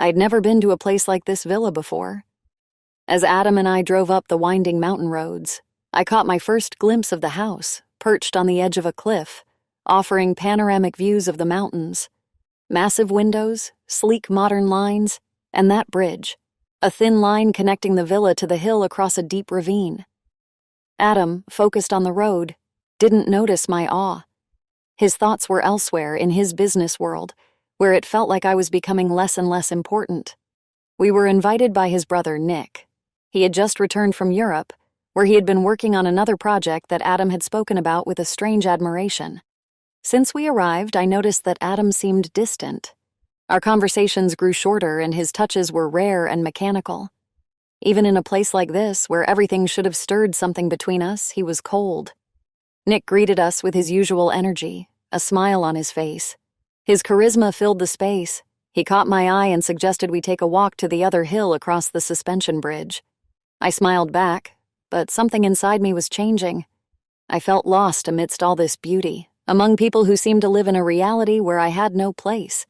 I'd never been to a place like this villa before. As Adam and I drove up the winding mountain roads, I caught my first glimpse of the house, perched on the edge of a cliff, offering panoramic views of the mountains. Massive windows, sleek modern lines, and that bridge, a thin line connecting the villa to the hill across a deep ravine. Adam, focused on the road, didn't notice my awe. His thoughts were elsewhere in his business world, where it felt like I was becoming less and less important. We were invited by his brother, Nick. He had just returned from Europe, where he had been working on another project that Adam had spoken about with a strange admiration. Since we arrived, I noticed that Adam seemed distant. Our conversations grew shorter and his touches were rare and mechanical. Even in a place like this, where everything should have stirred something between us, he was cold. Nick greeted us with his usual energy, a smile on his face. His charisma filled the space. He caught my eye and suggested we take a walk to the other hill across the suspension bridge. I smiled back, but something inside me was changing. I felt lost amidst all this beauty, among people who seemed to live in a reality where I had no place.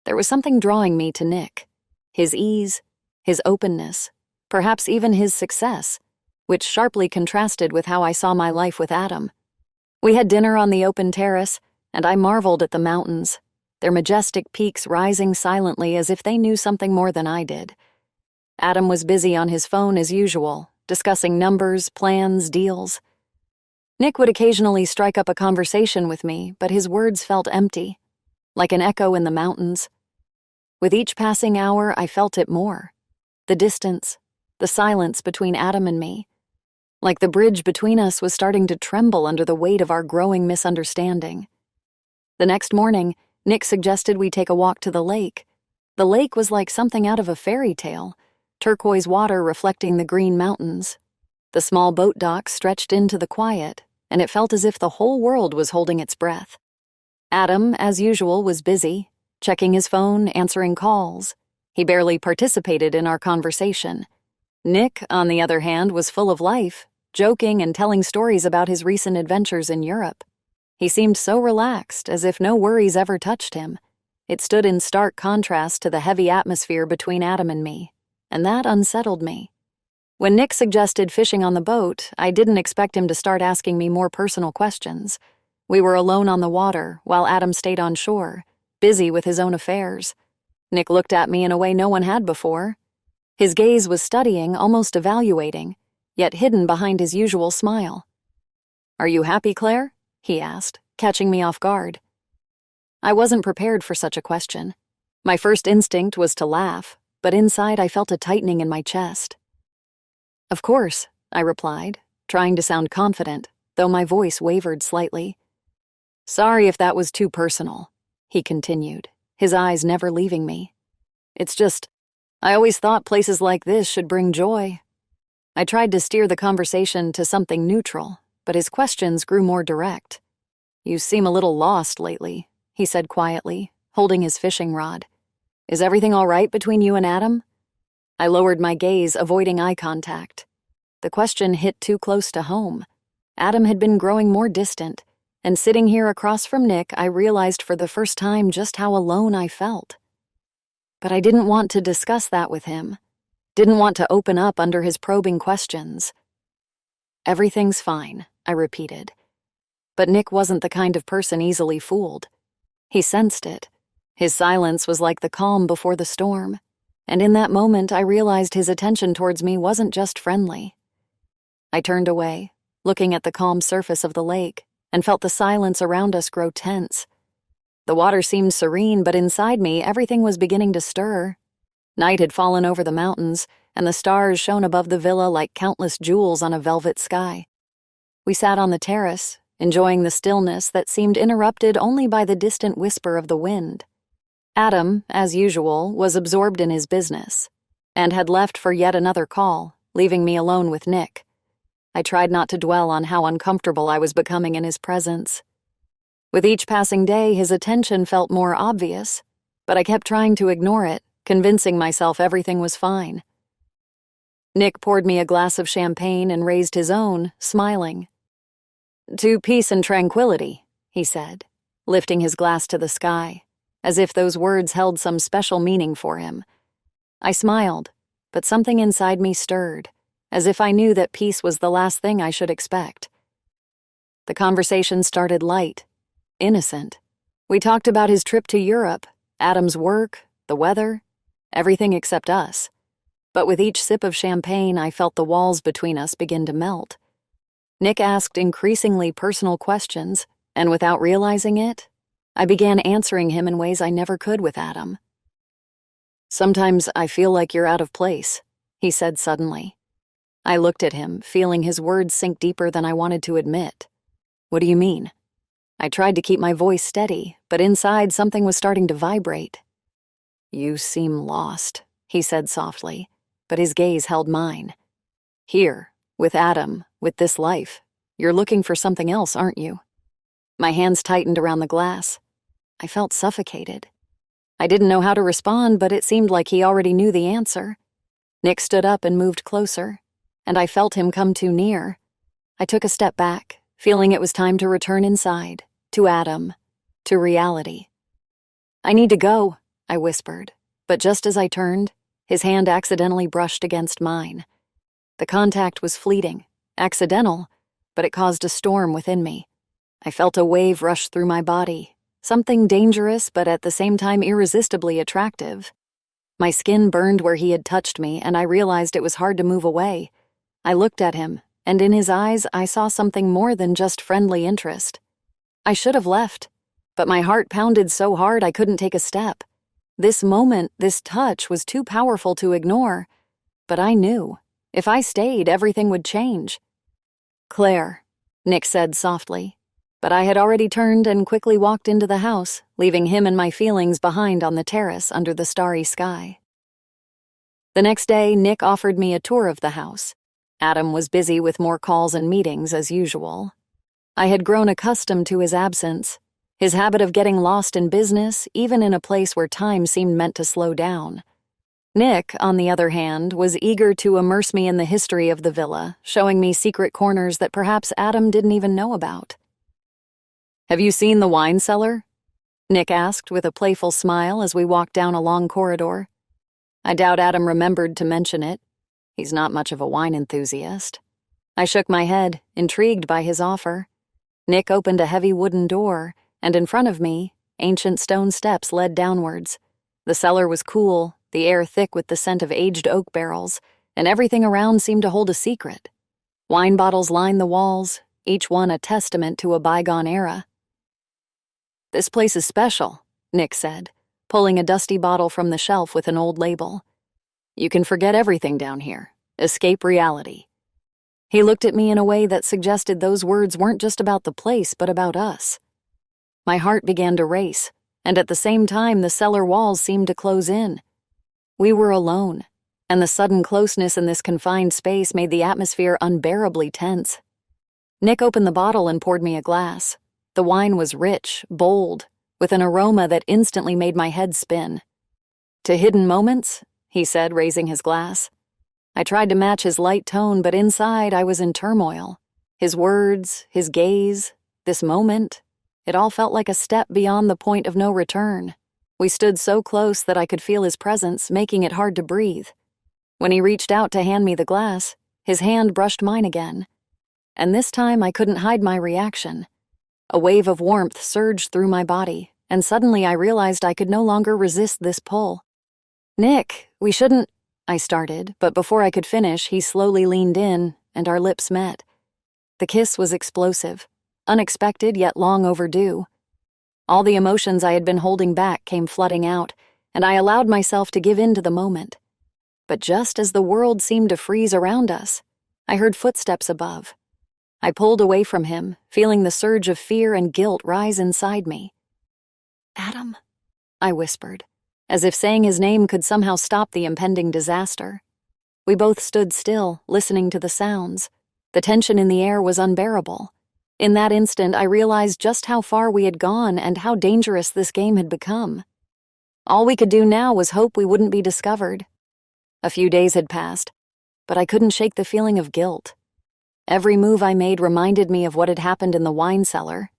There was something drawing me to Nick. His ease, his openness, perhaps even his success, which sharply contrasted with how I saw my life with Adam. We had dinner on the open terrace, and I marveled at the mountains, their majestic peaks rising silently as if they knew something more than I did. Adam was busy on his phone as usual, discussing numbers, plans, deals. Nick would occasionally strike up a conversation with me, but his words felt empty, like an echo in the mountains. With each passing hour, I felt it more. The distance, the silence between Adam and me. Like the bridge between us was starting to tremble under the weight of our growing misunderstanding. The next morning, Nick suggested we take a walk to the lake. The lake was like something out of a fairy tale, turquoise water reflecting the green mountains. The small boat dock stretched into the quiet, and it felt as if the whole world was holding its breath. Adam, as usual, was busy, checking his phone, answering calls. He barely participated in our conversation. Nick, on the other hand, was full of life, joking and telling stories about his recent adventures in Europe. He seemed so relaxed, as if no worries ever touched him. It stood in stark contrast to the heavy atmosphere between Adam and me, and that unsettled me. When Nick suggested fishing on the boat, I didn't expect him to start asking me more personal questions. We were alone on the water, while Adam stayed on shore, busy with his own affairs. Nick looked at me in a way no one had before. His gaze was studying, almost evaluating, yet hidden behind his usual smile. "Are you happy, Claire?" he asked, catching me off guard. I wasn't prepared for such a question. My first instinct was to laugh, but inside I felt a tightening in my chest. "Of course," I replied, trying to sound confident, though my voice wavered slightly. "Sorry if that was too personal," he continued, his eyes never leaving me. "It's just, I always thought places like this should bring joy." I tried to steer the conversation to something neutral, but his questions grew more direct. "You seem a little lost lately," he said quietly, holding his fishing rod. "Is everything all right between you and Adam?" I lowered my gaze, avoiding eye contact. The question hit too close to home. Adam had been growing more distant, and sitting here across from Nick, I realized for the first time just how alone I felt. But I didn't want to discuss that with him. Didn't want to open up under his probing questions. "Everything's fine," I repeated. But Nick wasn't the kind of person easily fooled. He sensed it. His silence was like the calm before the storm, and in that moment I realized his attention towards me wasn't just friendly. I turned away, looking at the calm surface of the lake, and felt the silence around us grow tense. The water seemed serene, but inside me everything was beginning to stir. Night had fallen over the mountains, and the stars shone above the villa like countless jewels on a velvet sky. We sat on the terrace, enjoying the stillness that seemed interrupted only by the distant whisper of the wind. Adam, as usual, was absorbed in his business, and had left for yet another call, leaving me alone with Nick. I tried not to dwell on how uncomfortable I was becoming in his presence. With each passing day, his attention felt more obvious, but I kept trying to ignore it, convincing myself everything was fine. Nick poured me a glass of champagne and raised his own, smiling. "To peace and tranquility," he said, lifting his glass to the sky, as if those words held some special meaning for him. I smiled, but something inside me stirred, as if I knew that peace was the last thing I should expect. The conversation started light, innocent. We talked about his trip to Europe, Adam's work, the weather, everything except us. But with each sip of champagne, I felt the walls between us begin to melt. Nick asked increasingly personal questions, and without realizing it, I began answering him in ways I never could with Adam. "Sometimes I feel like you're out of place," he said suddenly. I looked at him, feeling his words sink deeper than I wanted to admit. "What do you mean?" I tried to keep my voice steady, but inside something was starting to vibrate. "You seem lost," he said softly, but his gaze held mine. "Here, with Adam, with this life, you're looking for something else, aren't you?" My hands tightened around the glass. I felt suffocated. I didn't know how to respond, but it seemed like he already knew the answer. Nick stood up and moved closer, and I felt him come too near. I took a step back, feeling it was time to return inside, to Adam, to reality. "I need to go," I whispered, but just as I turned, his hand accidentally brushed against mine. The contact was fleeting, accidental, but it caused a storm within me. I felt a wave rush through my body, something dangerous but at the same time irresistibly attractive. My skin burned where he had touched me, and I realized it was hard to move away. I looked at him, and in his eyes I saw something more than just friendly interest. I should have left, but my heart pounded so hard I couldn't take a step. This moment, this touch, was too powerful to ignore. But I knew, if I stayed, everything would change. "Claire," Nick said softly, but I had already turned and quickly walked into the house, leaving him and my feelings behind on the terrace under the starry sky. The next day, Nick offered me a tour of the house. Adam was busy with more calls and meetings as usual. I had grown accustomed to his absence, his habit of getting lost in business, even in a place where time seemed meant to slow down. Nick, on the other hand, was eager to immerse me in the history of the villa, showing me secret corners that perhaps Adam didn't even know about. "Have you seen the wine cellar?" Nick asked with a playful smile as we walked down a long corridor. I doubt Adam remembered to mention it. He's not much of a wine enthusiast. I shook my head, intrigued by his offer. Nick opened a heavy wooden door, and in front of me, ancient stone steps led downwards. The cellar was cool, the air thick with the scent of aged oak barrels, and everything around seemed to hold a secret. Wine bottles lined the walls, each one a testament to a bygone era. "This place is special," Nick said, pulling a dusty bottle from the shelf with an old label. "You can forget everything down here. Escape reality." He looked at me in a way that suggested those words weren't just about the place, but about us. My heart began to race, and at the same time the cellar walls seemed to close in. We were alone, and the sudden closeness in this confined space made the atmosphere unbearably tense. Nick opened the bottle and poured me a glass. The wine was rich, bold, with an aroma that instantly made my head spin. "To hidden moments," he said, raising his glass. I tried to match his light tone, but inside I was in turmoil. His words, his gaze, this moment, it all felt like a step beyond the point of no return. We stood so close that I could feel his presence, making it hard to breathe. When he reached out to hand me the glass, his hand brushed mine again. And this time I couldn't hide my reaction. A wave of warmth surged through my body, and suddenly I realized I could no longer resist this pull. "Nick, we shouldn't," I started, but before I could finish, he slowly leaned in, and our lips met. The kiss was explosive, unexpected yet long overdue. All the emotions I had been holding back came flooding out, and I allowed myself to give in to the moment. But just as the world seemed to freeze around us, I heard footsteps above. I pulled away from him, feeling the surge of fear and guilt rise inside me. "Adam," I whispered, as if saying his name could somehow stop the impending disaster. We both stood still, listening to the sounds. The tension in the air was unbearable. In that instant, I realized just how far we had gone and how dangerous this game had become. All we could do now was hope we wouldn't be discovered. A few days had passed, but I couldn't shake the feeling of guilt. Every move I made reminded me of what had happened in the wine cellar.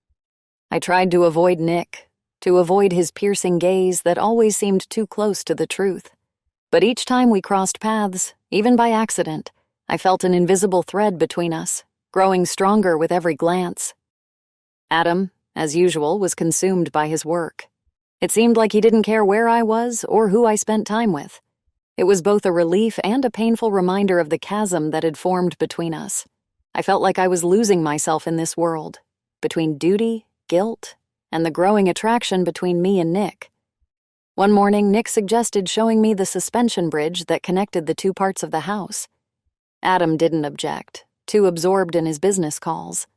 I tried to avoid Nick, to avoid his piercing gaze that always seemed too close to the truth. But each time we crossed paths, even by accident, I felt an invisible thread between us, growing stronger with every glance. Adam, as usual, was consumed by his work. It seemed like he didn't care where I was or who I spent time with. It was both a relief and a painful reminder of the chasm that had formed between us. I felt like I was losing myself in this world, between duty, guilt, and the growing attraction between me and Nick. One morning, Nick suggested showing me the suspension bridge that connected the two parts of the house. Adam didn't object, too absorbed in his business calls.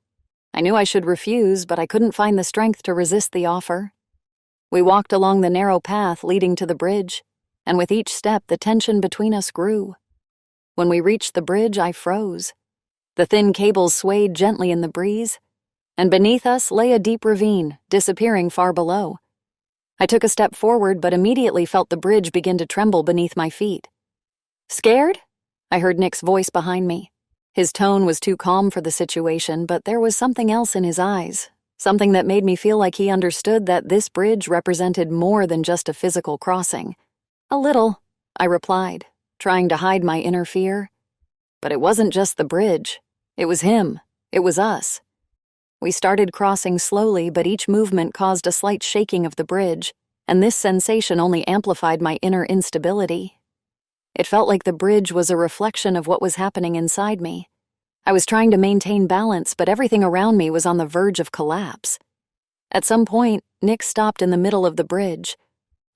I knew I should refuse, but I couldn't find the strength to resist the offer. We walked along the narrow path leading to the bridge, and with each step the tension between us grew. When we reached the bridge, I froze. The thin cables swayed gently in the breeze, and beneath us lay a deep ravine, disappearing far below. I took a step forward, but immediately felt the bridge begin to tremble beneath my feet. "Scared?" I heard Nick's voice behind me. His tone was too calm for the situation, but there was something else in his eyes, something that made me feel like he understood that this bridge represented more than just a physical crossing. "A little," I replied, trying to hide my inner fear. But it wasn't just the bridge. It was him. It was us. We started crossing slowly, but each movement caused a slight shaking of the bridge, and this sensation only amplified my inner instability. It felt like the bridge was a reflection of what was happening inside me. I was trying to maintain balance, but everything around me was on the verge of collapse. At some point, Nick stopped in the middle of the bridge.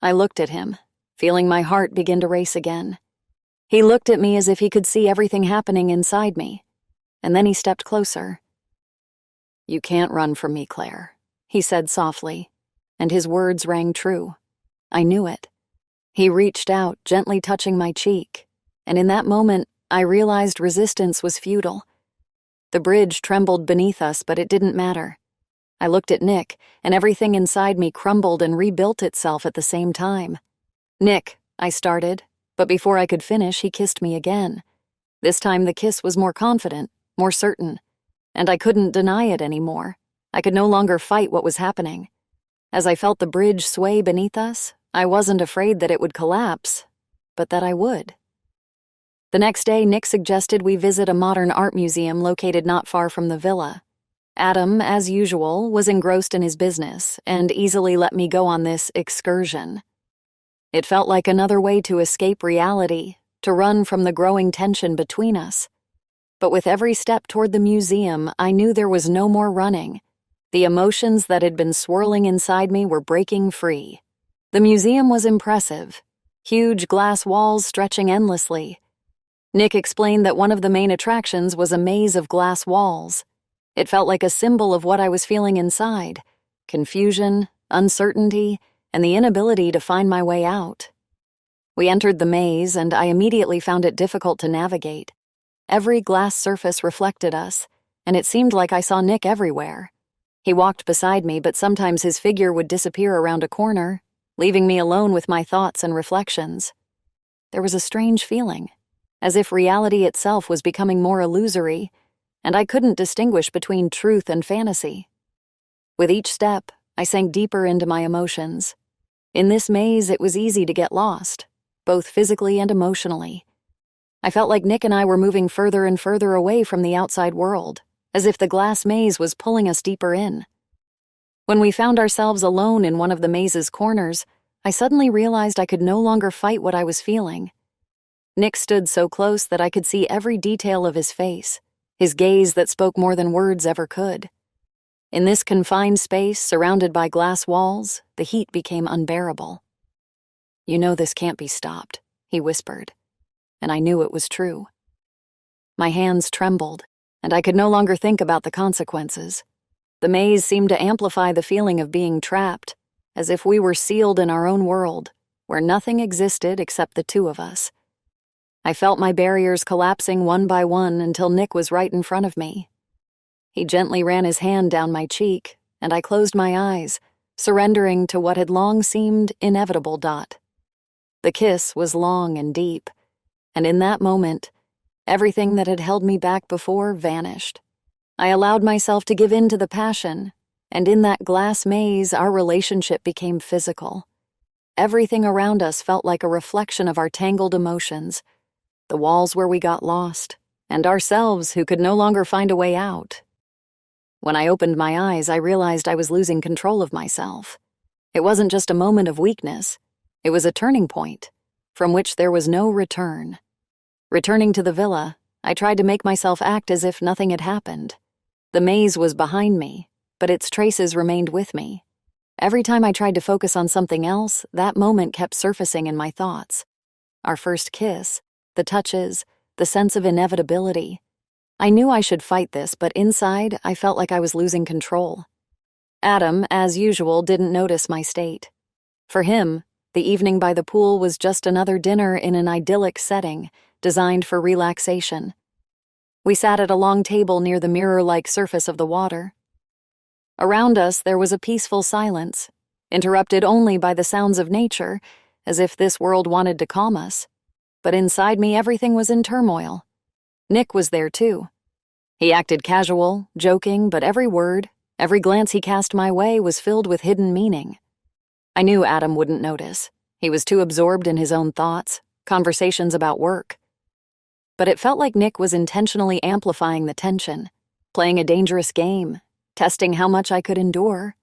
I looked at him, feeling my heart begin to race again. He looked at me as if he could see everything happening inside me, and then he stepped closer. "You can't run from me, Claire," he said softly, and his words rang true. I knew it. He reached out, gently touching my cheek, and in that moment, I realized resistance was futile. The bridge trembled beneath us, but it didn't matter. I looked at Nick, and everything inside me crumbled and rebuilt itself at the same time. "Nick," I started, but before I could finish, he kissed me again. This time the kiss was more confident, more certain, and I couldn't deny it anymore. I could no longer fight what was happening. As I felt the bridge sway beneath us, I wasn't afraid that it would collapse, but that I would. The next day, Nick suggested we visit a modern art museum located not far from the villa. Adam, as usual, was engrossed in his business and easily let me go on this excursion. It felt like another way to escape reality, to run from the growing tension between us. But with every step toward the museum, I knew there was no more running. The emotions that had been swirling inside me were breaking free. The museum was impressive, huge glass walls stretching endlessly. Nick explained that one of the main attractions was a maze of glass walls. It felt like a symbol of what I was feeling inside: confusion, uncertainty, and the inability to find my way out. We entered the maze, and I immediately found it difficult to navigate. Every glass surface reflected us, and it seemed like I saw Nick everywhere. He walked beside me, but sometimes his figure would disappear around a corner, leaving me alone with my thoughts and reflections. There was a strange feeling, as if reality itself was becoming more illusory, and I couldn't distinguish between truth and fantasy. With each step, I sank deeper into my emotions. In this maze, it was easy to get lost, both physically and emotionally. I felt like Nick and I were moving further and further away from the outside world, as if the glass maze was pulling us deeper in. When we found ourselves alone in one of the maze's corners, I suddenly realized I could no longer fight what I was feeling. Nick stood so close that I could see every detail of his face, his gaze that spoke more than words ever could. In this confined space, surrounded by glass walls, the heat became unbearable. "You know this can't be stopped," he whispered, and I knew it was true. My hands trembled, and I could no longer think about the consequences. The maze seemed to amplify the feeling of being trapped, as if we were sealed in our own world, where nothing existed except the two of us. I felt my barriers collapsing one by one until Nick was right in front of me. He gently ran his hand down my cheek, and I closed my eyes, surrendering to what had long seemed inevitable. The kiss was long and deep, and in that moment, everything that had held me back before vanished. I allowed myself to give in to the passion, and in that glass maze, our relationship became physical. everything around us felt like a reflection of our tangled emotions, the walls where we got lost, and ourselves who could no longer find a way out. When I opened my eyes, I realized I was losing control of myself. It wasn't just a moment of weakness. It was a turning point, from which there was no return. Returning to the villa, I tried to make myself act as if nothing had happened. The maze was behind me, but its traces remained with me. Every time I tried to focus on something else, that moment kept surfacing in my thoughts. Our first kiss, the touches, the sense of inevitability. I knew I should fight this, but inside, I felt like I was losing control. Adam, as usual, didn't notice my state. For him, the evening by the pool was just another dinner in an idyllic setting, designed for relaxation. We sat at a long table near the mirror-like surface of the water. Around us, there was a peaceful silence, interrupted only by the sounds of nature, as if this world wanted to calm us. But inside me, everything was in turmoil. Nick was there, too. He acted casual, joking, but every word, every glance he cast my way was filled with hidden meaning. I knew Adam wouldn't notice. He was too absorbed in his own thoughts, conversations about work. But it felt like Nick was intentionally amplifying the tension, playing a dangerous game, testing how much I could endure.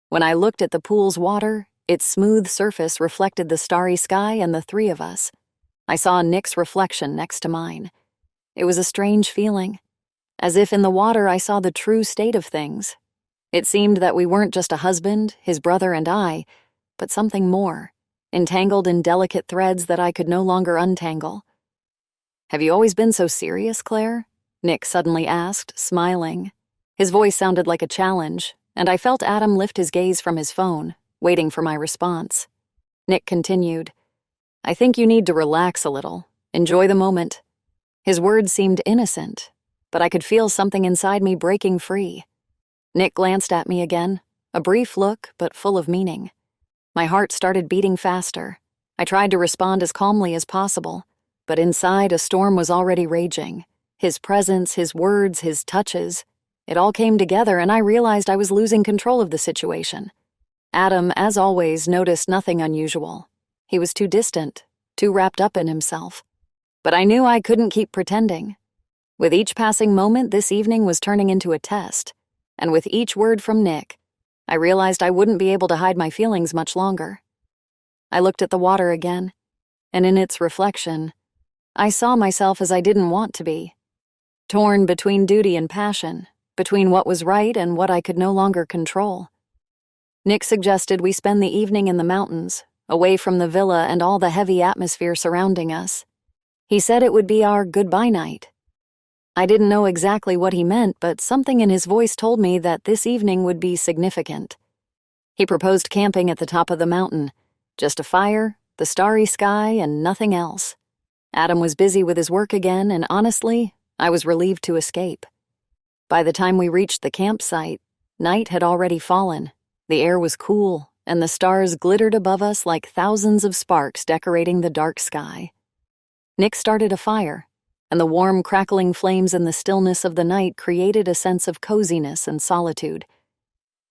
When I looked at the pool's water, its smooth surface reflected the starry sky and the three of us. I saw Nick's reflection next to mine. It was a strange feeling. As if in the water I saw the true state of things. It seemed that we weren't just a husband, his brother, and I, but something more, entangled in delicate threads that I could no longer untangle. "Have you always been so serious, Claire?" Nick suddenly asked, smiling. His voice sounded like a challenge, and I felt Adam lift his gaze from his phone, waiting for my response. Nick continued, "I think you need to relax a little, enjoy the moment." His words seemed innocent, but I could feel something inside me breaking free. Nick glanced at me again, a brief look, but full of meaning. My heart started beating faster. I tried to respond as calmly as possible, but inside a storm was already raging. His presence, his words, his touches, it all came together, and I realized I was losing control of the situation. Adam, as always, noticed nothing unusual. He was too distant, too wrapped up in himself. But I knew I couldn't keep pretending. With each passing moment, this evening was turning into a test, and with each word from Nick, I realized I wouldn't be able to hide my feelings much longer. I looked at the water again, and in its reflection, I saw myself as I didn't want to be, torn between duty and passion, between what was right and what I could no longer control. Nick suggested we spend the evening in the mountains, away from the villa and all the heavy atmosphere surrounding us. He said it would be our goodbye night. I didn't know exactly what he meant, but something in his voice told me that this evening would be significant. He proposed camping at the top of the mountain, just a fire, the starry sky, and nothing else. Adam was busy with his work again, and honestly, I was relieved to escape. By the time we reached the campsite, night had already fallen. The air was cool, and the stars glittered above us like thousands of sparks decorating the dark sky. Nick started a fire, and the warm, crackling flames in the stillness of the night created a sense of coziness and solitude.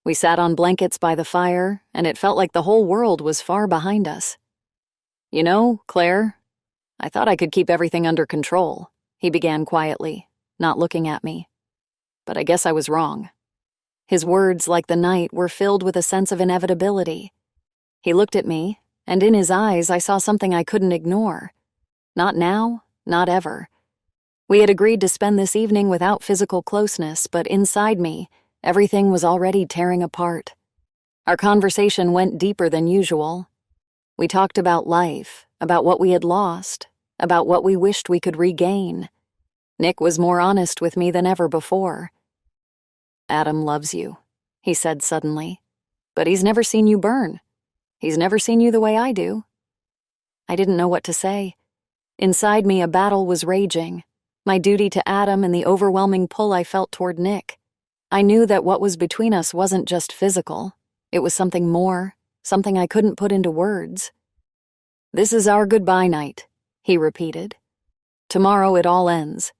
We sat on blankets by the fire, and it felt like the whole world was far behind us. "You know, Claire, I thought I could keep everything under control," he began quietly, not looking at me. "But I guess I was wrong." His words, like the night, were filled with a sense of inevitability. He looked at me, and in his eyes I saw something I couldn't ignore. Not now, not ever. We had agreed to spend this evening without physical closeness, but inside me, everything was already tearing apart. Our conversation went deeper than usual. We talked about life, about what we had lost, about what we wished we could regain. Nick was more honest with me than ever before. "Adam loves you," he said suddenly, "but he's never seen you burn. He's never seen you the way I do." I didn't know what to say. Inside me, a battle was raging, my duty to Adam and the overwhelming pull I felt toward Nick. I knew that what was between us wasn't just physical. It was something more, something I couldn't put into words. "This is our goodbye night," he repeated. "Tomorrow it all ends."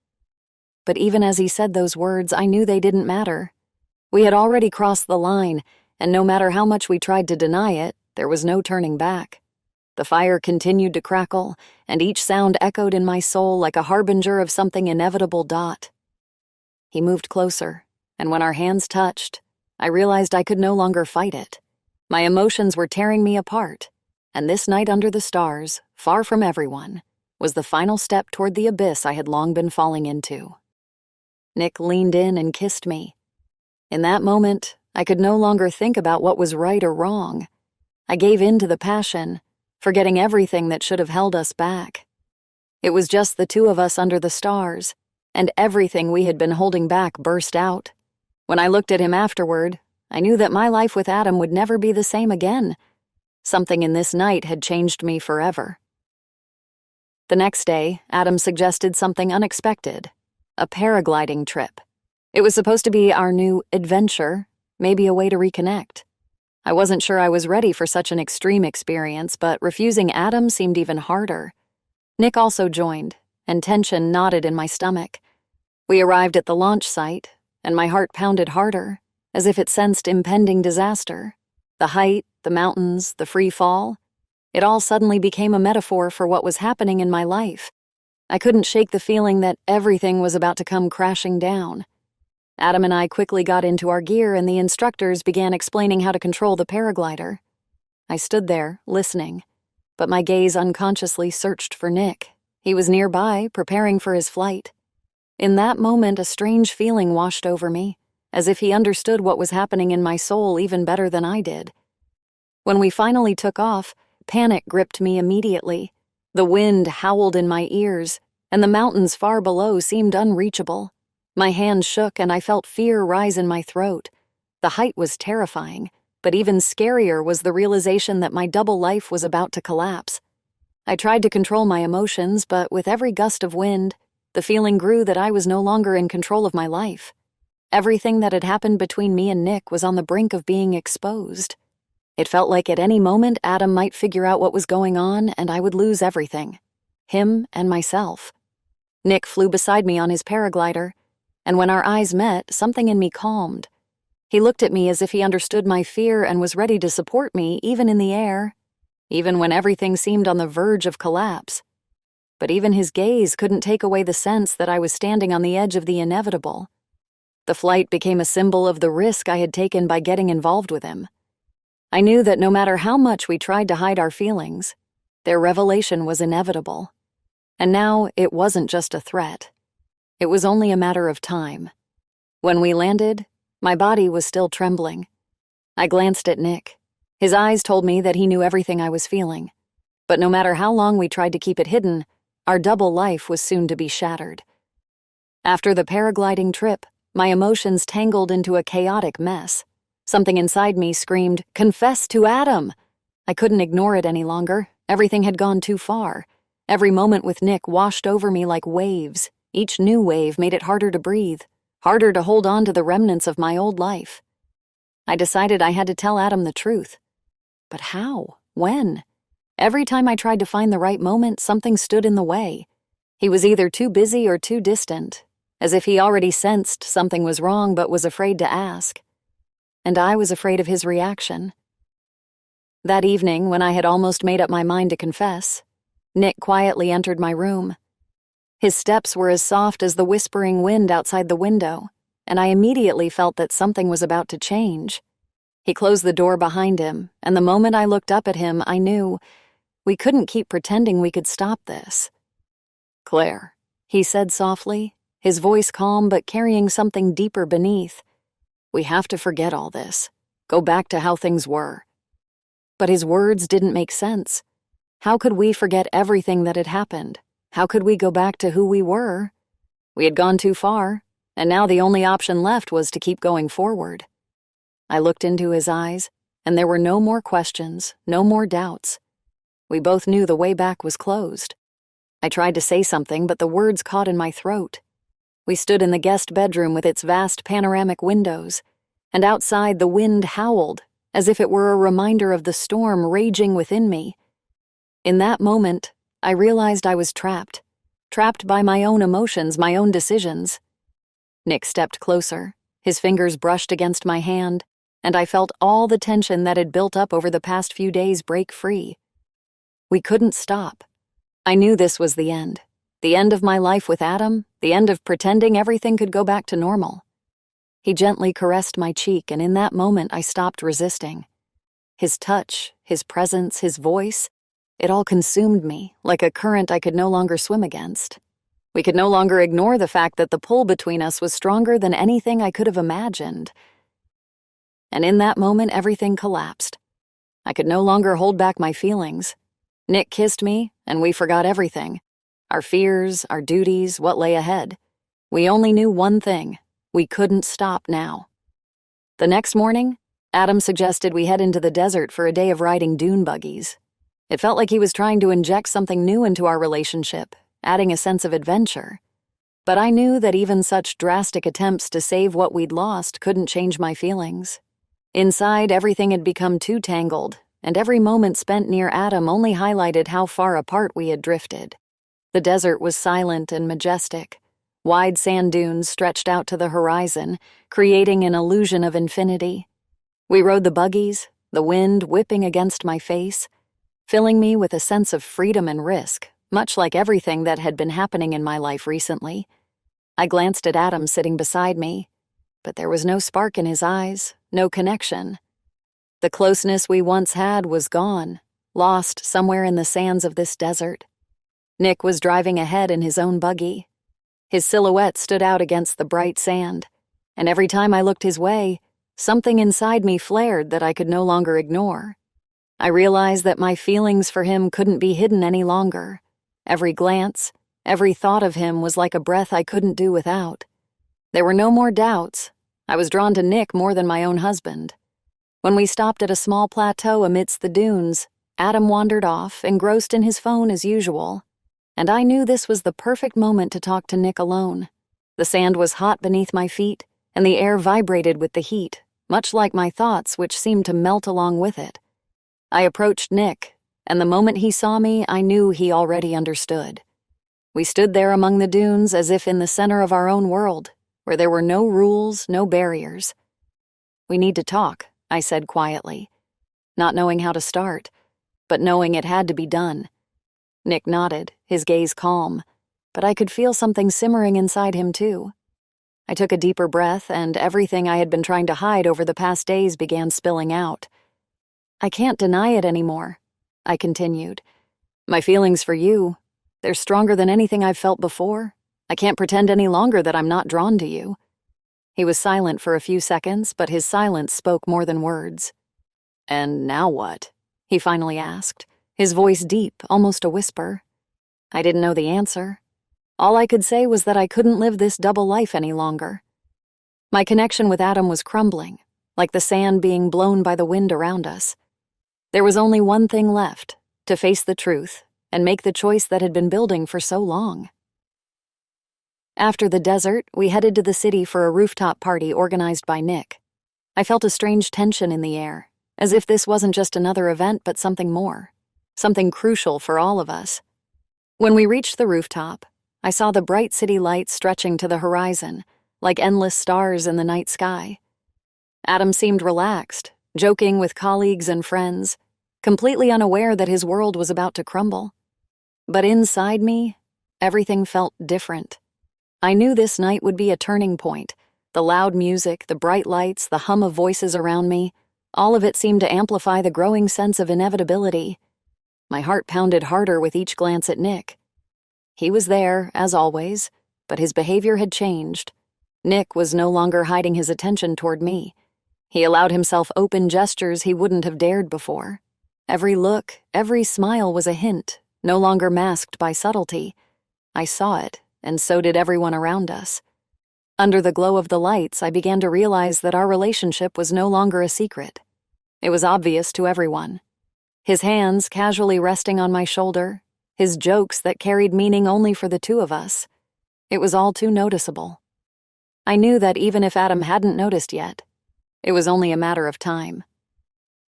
But even as he said those words, I knew they didn't matter. We had already crossed the line, and no matter how much we tried to deny it, there was no turning back. The fire continued to crackle, and each sound echoed in my soul like a harbinger of something inevitable. He moved closer, and when our hands touched, I realized I could no longer fight it. My emotions were tearing me apart, and this night under the stars, far from everyone, was the final step toward the abyss I had long been falling into. Nick leaned in and kissed me. In that moment, I could no longer think about what was right or wrong. I gave in to the passion, forgetting everything that should have held us back. It was just the two of us under the stars, and everything we had been holding back burst out. When I looked at him afterward, I knew that my life with Adam would never be the same again. Something in this night had changed me forever. The next day, Adam suggested something unexpected, a paragliding trip. It was supposed to be our new adventure, maybe a way to reconnect. I wasn't sure I was ready for such an extreme experience, but refusing Adam seemed even harder. Nick also joined, and tension knotted in my stomach. We arrived at the launch site, and my heart pounded harder, as if it sensed impending disaster. The height, the mountains, the free fall, it all suddenly became a metaphor for what was happening in my life. I couldn't shake the feeling that everything was about to come crashing down. Adam and I quickly got into our gear, and the instructors began explaining how to control the paraglider. I stood there, listening, but my gaze unconsciously searched for Nick. He was nearby, preparing for his flight. In that moment, a strange feeling washed over me, as if he understood what was happening in my soul even better than I did. When we finally took off, panic gripped me immediately. The wind howled in my ears, and the mountains far below seemed unreachable. My hands shook, and I felt fear rise in my throat. The height was terrifying, but even scarier was the realization that my double life was about to collapse. I tried to control my emotions, but with every gust of wind, the feeling grew that I was no longer in control of my life. Everything that had happened between me and Nick was on the brink of being exposed. It felt like at any moment Adam might figure out what was going on, and I would lose everything. Him and myself. Nick flew beside me on his paraglider, and when our eyes met, something in me calmed. He looked at me as if he understood my fear and was ready to support me, even in the air, even when everything seemed on the verge of collapse. But even his gaze couldn't take away the sense that I was standing on the edge of the inevitable. The flight became a symbol of the risk I had taken by getting involved with him. I knew that no matter how much we tried to hide our feelings, their revelation was inevitable. And now it wasn't just a threat. It was only a matter of time. When we landed, my body was still trembling. I glanced at Nick. His eyes told me that he knew everything I was feeling. But no matter how long we tried to keep it hidden, our double life was soon to be shattered. After the paragliding trip, my emotions tangled into a chaotic mess. Something inside me screamed, "Confess to Adam!" I couldn't ignore it any longer. Everything had gone too far. Every moment with Nick washed over me like waves. Each new wave made it harder to breathe, harder to hold on to the remnants of my old life. I decided I had to tell Adam the truth. But how? When? Every time I tried to find the right moment, something stood in the way. He was either too busy or too distant, as if he already sensed something was wrong but was afraid to ask. And I was afraid of his reaction. That evening, when I had almost made up my mind to confess, Nick quietly entered my room. His steps were as soft as the whispering wind outside the window, and I immediately felt that something was about to change. He closed the door behind him, and the moment I looked up at him, I knew we couldn't keep pretending we could stop this. "Claire," he said softly, his voice calm but carrying something deeper beneath. "We have to forget all this. Go back to how things were." But his words didn't make sense. How could we forget everything that had happened? How could we go back to who we were? We had gone too far, and now the only option left was to keep going forward. I looked into his eyes, and there were no more questions, no more doubts. We both knew the way back was closed. I tried to say something, but the words caught in my throat. We stood in the guest bedroom with its vast panoramic windows, and outside the wind howled, as if it were a reminder of the storm raging within me. In that moment, I realized I was trapped by my own emotions, my own decisions. Nick stepped closer. His fingers brushed against my hand, and I felt all the tension that had built up over the past few days break free. We couldn't stop. I knew this was the end of my life with Adam, the end of pretending everything could go back to normal. He gently caressed my cheek, and in that moment I stopped resisting. His touch, his presence, his voice, it all consumed me like a current I could no longer swim against. We could no longer ignore the fact that the pull between us was stronger than anything I could have imagined. And in that moment, everything collapsed. I could no longer hold back my feelings. Nick kissed me, and we forgot everything. Our fears, our duties, what lay ahead. We only knew one thing: we couldn't stop now. The next morning, Adam suggested we head into the desert for a day of riding dune buggies. It felt like he was trying to inject something new into our relationship, adding a sense of adventure. But I knew that even such drastic attempts to save what we'd lost couldn't change my feelings. Inside, everything had become too tangled, and every moment spent near Adam only highlighted how far apart we had drifted. The desert was silent and majestic. Wide sand dunes stretched out to the horizon, creating an illusion of infinity. We rode the buggies, the wind whipping against my face, filling me with a sense of freedom and risk, much like everything that had been happening in my life recently. I glanced at Adam sitting beside me, but there was no spark in his eyes, no connection. The closeness we once had was gone, lost somewhere in the sands of this desert. Nick was driving ahead in his own buggy. His silhouette stood out against the bright sand, and every time I looked his way, something inside me flared that I could no longer ignore. I realized that my feelings for him couldn't be hidden any longer. Every glance, every thought of him was like a breath I couldn't do without. There were no more doubts. I was drawn to Nick more than my own husband. When we stopped at a small plateau amidst the dunes, Adam wandered off, engrossed in his phone as usual. And I knew this was the perfect moment to talk to Nick alone. The sand was hot beneath my feet, and the air vibrated with the heat, much like my thoughts, which seemed to melt along with it. I approached Nick, and the moment he saw me, I knew he already understood. We stood there among the dunes as if in the center of our own world, where there were no rules, no barriers. "We need to talk," I said quietly, not knowing how to start, but knowing it had to be done. Nick nodded, his gaze calm, but I could feel something simmering inside him too. I took a deeper breath, and everything I had been trying to hide over the past days began spilling out. "I can't deny it anymore," I continued. "My feelings for you, they're stronger than anything I've felt before. I can't pretend any longer that I'm not drawn to you." He was silent for a few seconds, but his silence spoke more than words. "And now what?" he finally asked, his voice deep, almost a whisper. I didn't know the answer. All I could say was that I couldn't live this double life any longer. My connection with Adam was crumbling, like the sand being blown by the wind around us. There was only one thing left, to face the truth and make the choice that had been building for so long. After the desert, we headed to the city for a rooftop party organized by Nick. I felt a strange tension in the air, as if this wasn't just another event but something more, something crucial for all of us. When we reached the rooftop, I saw the bright city lights stretching to the horizon, like endless stars in the night sky. Adam seemed relaxed, joking with colleagues and friends, completely unaware that his world was about to crumble. But inside me, everything felt different. I knew this night would be a turning point. The loud music, the bright lights, the hum of voices around me, all of it seemed to amplify the growing sense of inevitability. My heart pounded harder with each glance at Nick. He was there, as always, but his behavior had changed. Nick was no longer hiding his attention toward me. He allowed himself open gestures he wouldn't have dared before. Every look, every smile was a hint, no longer masked by subtlety. I saw it, and so did everyone around us. Under the glow of the lights, I began to realize that our relationship was no longer a secret. It was obvious to everyone. His hands casually resting on my shoulder, his jokes that carried meaning only for the two of us. It was all too noticeable. I knew that even if Adam hadn't noticed yet, it was only a matter of time.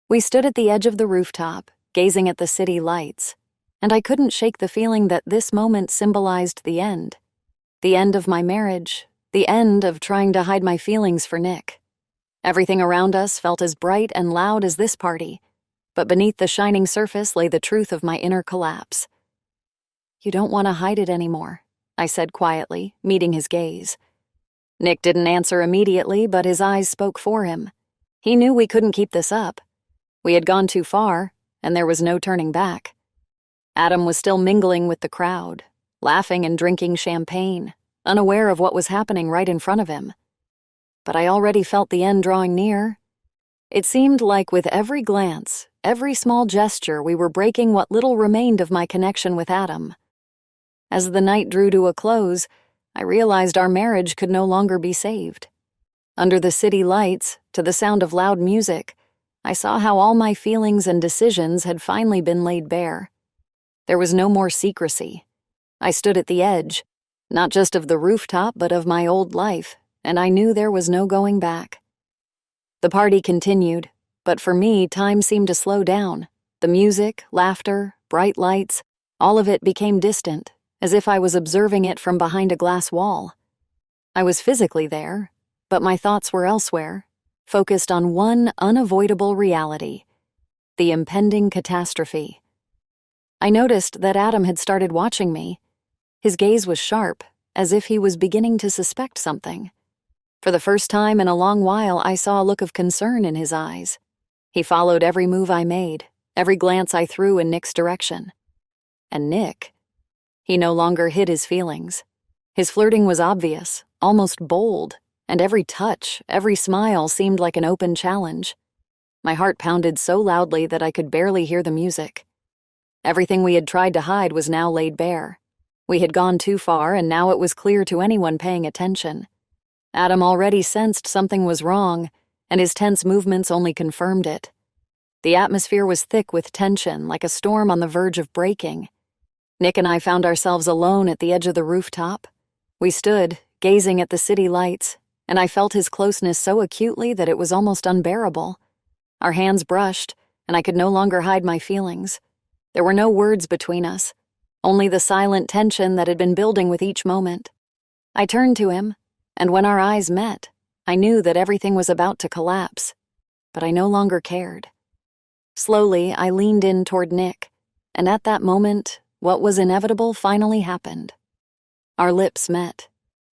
We stood at the edge of the rooftop, gazing at the city lights, and I couldn't shake the feeling that this moment symbolized the end. The end of my marriage, the end of trying to hide my feelings for Nick. Everything around us felt as bright and loud as this party, but beneath the shining surface lay the truth of my inner collapse. "You don't want to hide it anymore," I said quietly, meeting his gaze. Nick didn't answer immediately, but his eyes spoke for him. He knew we couldn't keep this up. We had gone too far, and there was no turning back. Adam was still mingling with the crowd, laughing and drinking champagne, unaware of what was happening right in front of him. But I already felt the end drawing near. It seemed like with every glance, every small gesture, we were breaking what little remained of my connection with Adam. As the night drew to a close, I realized our marriage could no longer be saved. Under the city lights, to the sound of loud music, I saw how all my feelings and decisions had finally been laid bare. There was no more secrecy. I stood at the edge, not just of the rooftop, but of my old life, and I knew there was no going back. The party continued, but for me, time seemed to slow down. The music, laughter, bright lights, all of it became distant, as if I was observing it from behind a glass wall. I was physically there, but my thoughts were elsewhere, focused on one unavoidable reality: the impending catastrophe. I noticed that Adam had started watching me. His gaze was sharp, as if he was beginning to suspect something. For the first time in a long while, I saw a look of concern in his eyes. He followed every move I made, every glance I threw in Nick's direction. And Nick, he no longer hid his feelings. His flirting was obvious, almost bold, and every touch, every smile seemed like an open challenge. My heart pounded so loudly that I could barely hear the music. Everything we had tried to hide was now laid bare. We had gone too far, and now it was clear to anyone paying attention. Adam already sensed something was wrong, and his tense movements only confirmed it. The atmosphere was thick with tension, like a storm on the verge of breaking. Nick and I found ourselves alone at the edge of the rooftop. We stood, gazing at the city lights, and I felt his closeness so acutely that it was almost unbearable. Our hands brushed, and I could no longer hide my feelings. There were no words between us, only the silent tension that had been building with each moment. I turned to him, and when our eyes met, I knew that everything was about to collapse, but I no longer cared. Slowly, I leaned in toward Nick, and at that moment, what was inevitable finally happened. Our lips met.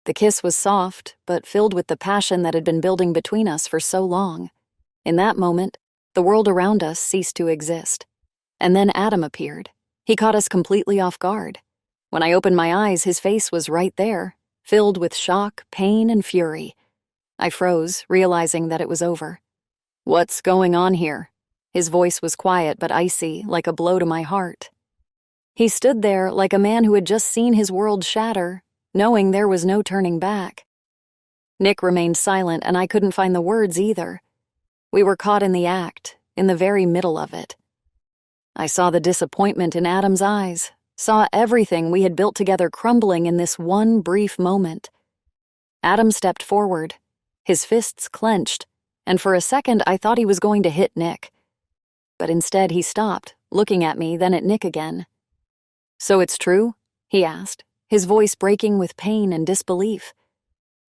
The kiss was soft, but filled with the passion that had been building between us for so long. In that moment, the world around us ceased to exist. And then Adam appeared. He caught us completely off guard. When I opened my eyes, his face was right there, filled with shock, pain, and fury. I froze, realizing that it was over. "What's going on here?" His voice was quiet but icy, like a blow to my heart. He stood there like a man who had just seen his world shatter, knowing there was no turning back. Nick remained silent, and I couldn't find the words either. We were caught in the act, in the very middle of it. I saw the disappointment in Adam's eyes, saw everything we had built together crumbling in this one brief moment. Adam stepped forward, his fists clenched, and for a second I thought he was going to hit Nick. But instead he stopped, looking at me, then at Nick again. "So it's true?" he asked, his voice breaking with pain and disbelief.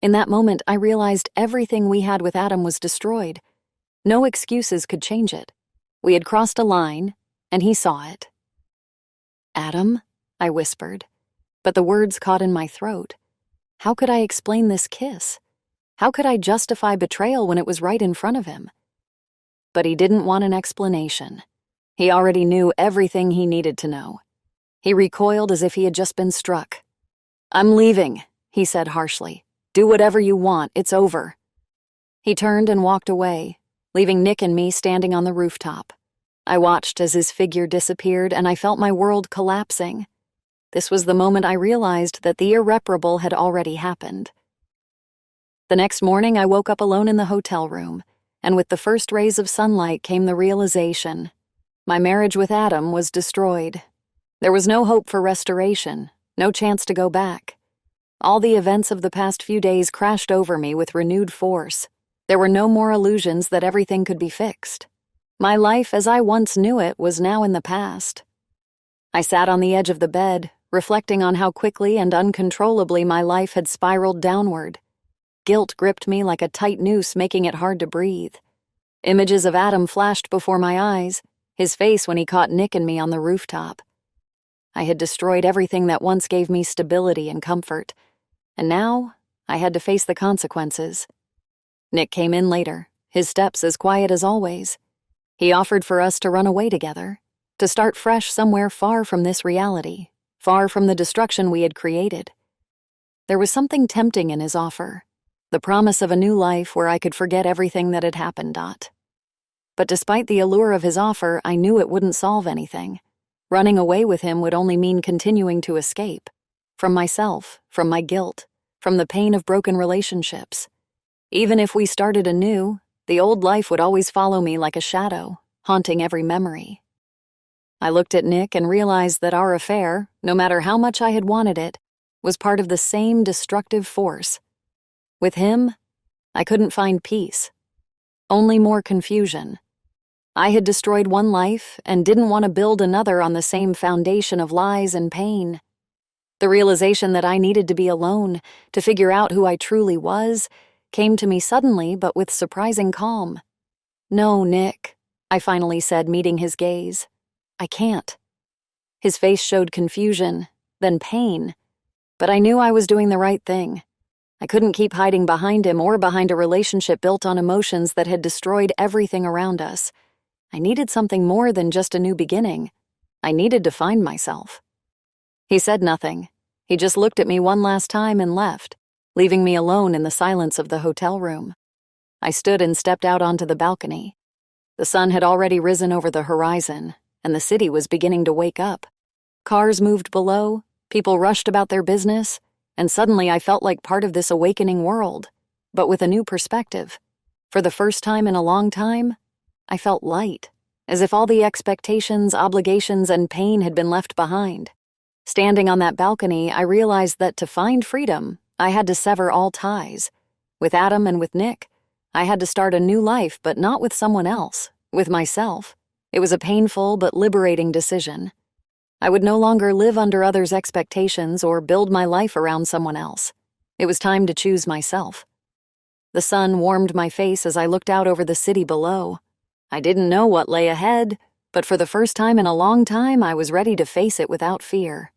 In that moment, I realized everything we had with Adam was destroyed. No excuses could change it. We had crossed a line, and he saw it. "Adam?" I whispered, but the words caught in my throat. How could I explain this kiss? How could I justify betrayal when it was right in front of him? But he didn't want an explanation. He already knew everything he needed to know. He recoiled as if he had just been struck. "I'm leaving," he said harshly. "Do whatever you want, it's over." He turned and walked away, leaving Nick and me standing on the rooftop. I watched as his figure disappeared, and I felt my world collapsing. This was the moment I realized that the irreparable had already happened. The next morning, I woke up alone in the hotel room, and with the first rays of sunlight came the realization. My marriage with Adam was destroyed. There was no hope for restoration, no chance to go back. All the events of the past few days crashed over me with renewed force. There were no more illusions that everything could be fixed. My life as I once knew it was now in the past. I sat on the edge of the bed, reflecting on how quickly and uncontrollably my life had spiraled downward. Guilt gripped me like a tight noose, making it hard to breathe. Images of Adam flashed before my eyes, his face when he caught Nick and me on the rooftop. I had destroyed everything that once gave me stability and comfort, and now I had to face the consequences. Nick came in later, his steps as quiet as always. He offered for us to run away together, to start fresh somewhere far from this reality, far from the destruction we had created. There was something tempting in his offer, the promise of a new life where I could forget everything that had happened. But despite the allure of his offer, I knew it wouldn't solve anything. Running away with him would only mean continuing to escape. From myself, from my guilt, from the pain of broken relationships. Even if we started anew, the old life would always follow me like a shadow, haunting every memory. I looked at Nick and realized that our affair, no matter how much I had wanted it, was part of the same destructive force. With him, I couldn't find peace. Only more confusion. I had destroyed one life and didn't want to build another on the same foundation of lies and pain. The realization that I needed to be alone, to figure out who I truly was, came to me suddenly but with surprising calm. "No, Nick," I finally said, meeting his gaze. "I can't." His face showed confusion, then pain, but I knew I was doing the right thing. I couldn't keep hiding behind him or behind a relationship built on emotions that had destroyed everything around us. I needed something more than just a new beginning. I needed to find myself. He said nothing. He just looked at me one last time and left, leaving me alone in the silence of the hotel room. I stood and stepped out onto the balcony. The sun had already risen over the horizon, and the city was beginning to wake up. Cars moved below, people rushed about their business, and suddenly I felt like part of this awakening world, but with a new perspective. For the first time in a long time, I felt light, as if all the expectations, obligations, and pain had been left behind. Standing on that balcony, I realized that to find freedom, I had to sever all ties. With Adam and with Nick, I had to start a new life, but not with someone else, with myself. It was a painful but liberating decision. I would no longer live under others' expectations or build my life around someone else. It was time to choose myself. The sun warmed my face as I looked out over the city below. I didn't know what lay ahead, but for the first time in a long time, I was ready to face it without fear.